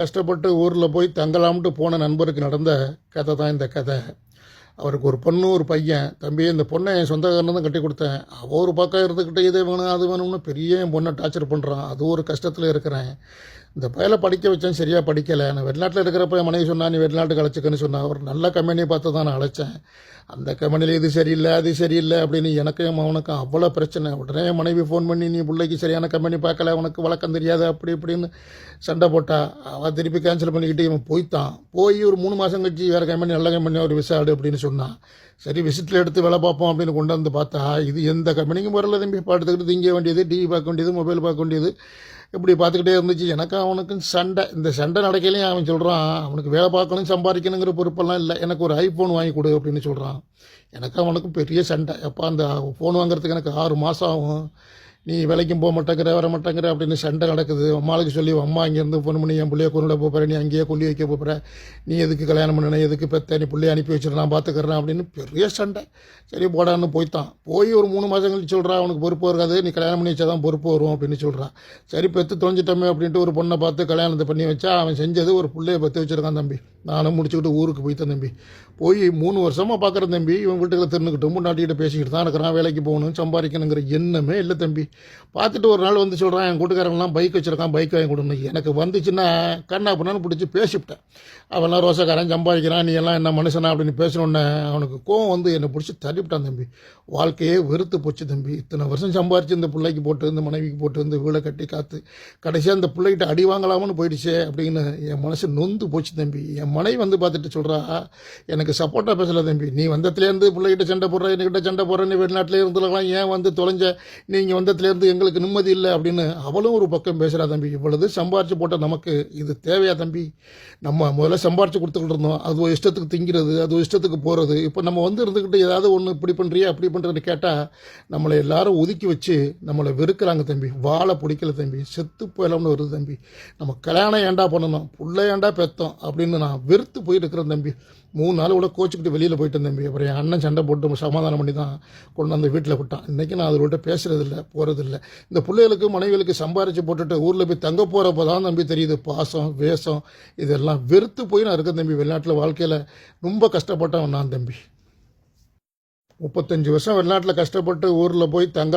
கஷ்டப்பட்டு ஊரில் போய் தங்கலாம்ட்டு போன நண்பருக்கு நடந்த கதை தான் இந்த கதை. அவருக்கு ஒரு பொண்ணு ஒரு பையன். தம்பி, இந்த பொண்ணை என் சொந்தக்காரன் தான் கட்டி கொடுத்தேன். அவள் ஒரு பக்கம் இருந்துக்கிட்டு இது வேணும் அது வேணும்னு பெரிய என் பொண்ணை டார்ச்சர் பண்ணுறான். அது ஒரு கஷ்டத்தில் இருக்கிறேன். இந்த பையலை படிக்க வச்சேன், சரியாக படிக்கலை. நான் வெளிநாட்டில் இருக்கிறப்ப என் மனைவி சொன்னா, நீ வெளிநாட்டுக்கு அழைச்சிக்கன்னு சொன்னா. ஒரு நல்ல கம்பெனியை பார்த்து தான் நான் அழைச்சேன். அந்த கம்பெனியில் இது சரியில்லை அது சரியில்லை அப்படின்னு எனக்கும் அவனுக்கும் அவ்வளோ பிரச்சனை. உடனே என் மனைவி ஃபோன் பண்ணி, நீ பிள்ளைக்கு சரியான கம்பெனி பார்க்கல, உனக்கு வழக்கம் தெரியாது அப்படி இப்படின்னு சண்டை போட்டா. அவள் திருப்பி கேன்சல் பண்ணிக்கிட்டு இவன் போய்த்தான். போய் ஒரு 3 மாதம் கழிச்சு வேறு கம்பெனி நல்ல கம்பெனியாக ஒரு விசாடு அப்படின்னு சொன்னான். சரி, விசிட்டில் எடுத்து வேலை பார்ப்போம் அப்படின்னு கொண்டு வந்து பார்த்தா, இது எந்த கம்பெனிக்கும் வரல தம்பி. பாட்டுக்கிட்டு திங்க வேண்டியது, டிவி பார்க்க வேண்டியது, மொபைல் பார்க்க வேண்டியது, இப்படி பார்த்துக்கிட்டே இருந்துச்சு. எனக்கும் அவனுக்கும் சண்டை. இந்த சண்டை நடக்கையிலையும் அவன் சொல்கிறான், அவனுக்கு வேலை பார்க்கணும் சம்பாதிக்கணுங்கிற பொறுப்பெல்லாம் இல்லை, எனக்கு ஒரு ஐஃபோன் வாங்கி கொடு அப்படின்னு சொல்கிறான். எனக்கும் அவனுக்கும் பெரிய சண்டை. எப்போ அந்த ஃபோன் வாங்குறதுக்கு எனக்கு 6 மாதம் ஆகும், நீ வேலைக்கும் போக மாட்டேங்கிற வர மாட்டேங்கிற அப்படின்னு சண்டை நடக்குது. அம்மாளுக்கு சொல்லி, அம்மா இங்கேருந்து ஃபோன் பண்ணி என் பிள்ளைய கொண்டு போகிற, நீ அங்கேயே கொல்லி வைக்க போகிற, நீ எதுக்கு கல்யாணம் பண்ணணும், எதுக்கு பெத்த, நீ பிள்ளைய அனுப்பி வச்சிடறேன், நான் பார்த்துக்கிறேன் அப்படின்னு பெரிய சண்டை. சரி போடான்னு போய்த்தான். போய் ஒரு 3 மாதம் கழிச்சு சொல்கிறான், அவனுக்கு பொறுப்பு இருக்காது, நீ கல்யாணம் பண்ணி வச்சா தான் பொறுப்பு வரும் அப்படின்னு சொல்கிறான். சரி, பெற்று தொலைஞ்சிட்டோமே அப்படின்ட்டு ஒரு பொண்ணை பார்த்து கல்யாணத்தை பண்ணி வச்சா, அவன் செஞ்சது ஒரு பிள்ளைய பெற்று வச்சுருக்கான் தம்பி. நானும் முடிச்சுக்கிட்டு ஊருக்கு போய்த்தேன் தம்பி. போய் 3 வருஷமாக பார்க்குறேன் தம்பி. இவன் வீட்டுக்கு திருந்துக்கிட்டும் முன்னாடிக்கிட்ட பேசிக்கிட்டு தான் இருக்கிறான். வேலைக்கு போகணும் சம்பாதிக்கணுங்கிற எண்ணமே இல்லை தம்பி. பார்த்துட்டு ஒரு நாள் வந்து சொல்கிறான், என் கூட்டுக்காரங்களாம் பைக் வச்சுருக்கான், பைக் வாங்கி கொடுணும். எனக்கு வந்துச்சுன்னா கண்ணா பண்ணான்னு பிடிச்சி பேசிவிட்டேன். அவெல்லாம் ரோசக்காரன் சம்பாதிக்கிறான், நீ எல்லாம் என்ன மனுஷனா அப்படின்னு பேசணுன்னே அவனுக்கு கோவம் வந்து என்னை பிடிச்சி தள்ளிவிட்டான் தம்பி. வாழ்க்கையே வெறுத்து போச்சு தம்பி. இத்தனை வருஷம் சம்பாரித்து இந்த பிள்ளைக்கு போட்டு, இந்த மனைவிக்கு போட்டு, இந்த வீடை கட்டி காத்து கடைசியாக இந்த பிள்ளைகிட்ட அடி வாங்கலாம்னு போயிடுச்சே அப்படின்னு என் மனசு நொந்து போச்சு தம்பி. என் மனைவி வந்து பார்த்துட்டு சொல்கிறா, எனக்கு சப்போர்ட்டாக பேசலை தம்பி. நீ வந்தத்துலேருந்து பிள்ளைகிட்ட சண்டை போடுற, என்கிட்ட சண்டை போடுற, நீ வெளிநாட்டிலே இருந்துலாம், ஏன் வந்து தொலைஞ்ச, நீங்கள் வந்தத்துலேருந்து எங்களுக்கு நிம்மதி இல்லை அப்படின்னு அவளும் ஒரு பக்கம் பேசுகிறா தம்பி. இவ்வளவு சம்பாரிச்சு போட்ட நமக்கு இது தேவையா தம்பி? நம்ம முதல்ல சம்பாரிச்சு கொடுத்துக்கிட்டு இருந்தோம், அது ஒரு இஷ்டத்துக்கு திங்கிறது, அது ஒரு இஷ்டத்துக்கு போகிறது. இப்போ நம்ம வந்து இருந்துக்கிட்டு ஏதாவது ஒன்று இப்படி பண்ணுறியா அப்படி பண்ணுறதுன்னு கேட்டால் நம்மளை எல்லாரும் ஒதுக்கி வச்சு நம்மளை வெறுக்கிறாங்க தம்பி. வாழை பிடிக்கல தம்பி, செத்து போயிடலாம்னு வருது தம்பி. நம்ம கல்யாணம் ஏண்டா பண்ணணும், புள்ளை ஏண்டா பெற்றோம் அப்படின்னு நான் வெறுத்து போயிருக்கிறேன் தம்பி. 3 நாள் கூட கோச்சிக்கிட்டு வெளியில் போயிட்டேன் தம்பி. அப்புறம் என் அண்ணன் சண்டை போட்டு சமாதானம் பண்ணி தான் கொண்டு வந்து வீட்டில் விட்டான். இன்றைக்கி நான் அதோட பேசுகிறதில்ல, போகிறதில்ல. இந்த பிள்ளைகளுக்கு மனைவிகளுக்கு சம்பாரித்து போட்டுட்டு ஊரில் போய் தங்க போகிறப்ப தான் தம்பி தெரியுது பாசம் வேஷம் இதெல்லாம். வெறுத்து போய் நான் இருக்கேன் தம்பி. வெளிநாட்டில் வாழ்க்கையில் ரொம்ப கஷ்டப்பட்டவன் நான் தம்பி. 35 வருஷம் வெளிநாட்டில் கஷ்டப்பட்டு ஊரில் போய் தங்க